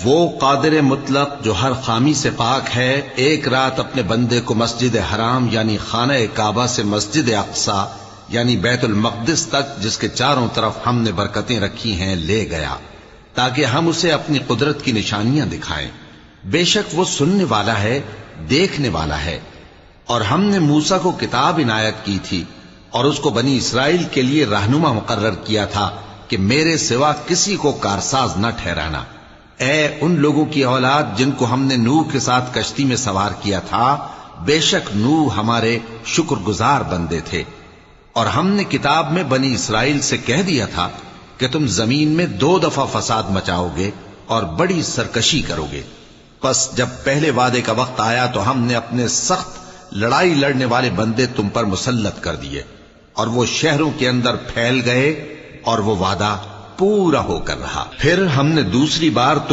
वो कादिर मुतलक जो हर खामी से पाक है, एक रात अपने बंदे को मस्जिद हराम यानी खाना काबा से मस्जिद अक्सा यानी बैतुल मक़दिस तक, जिसके चारों तरफ हमने बरकतें रखी हैं, ले गया ताकि हम उसे अपनी कुदरत की निशानियां दिखाएं। बेशक वो सुनने वाला है, देखने वाला है। और हमने मूसा को किताब इनायत की थी और उसको बनी इसराइल के लिए रहनुमा मुकर्रर किया था कि मेरे सिवा किसी को कारसाज न ठहराना। ऐ उन लोगों की औलाद जिनको हमने नूह के साथ कश्ती में सवार किया था, बेशक नूह हमारे शुक्रगुजार बंदे थे। और हमने किताब में बनी इसराइल से कह दिया था कि तुम जमीन में 2 दफा फसाद मचाओगे और बड़ी सरकशी करोगे। बस जब पहले वादे का वक्त आया तो हमने अपने सख्त लड़ाई लड़ने वाले बंदे तुम पर मुसल्लत कर दिए और वो शहरों के अंदर फैल गए और वो वादा पूरा होकर रहा। फिर हमने दूसरी बार तुम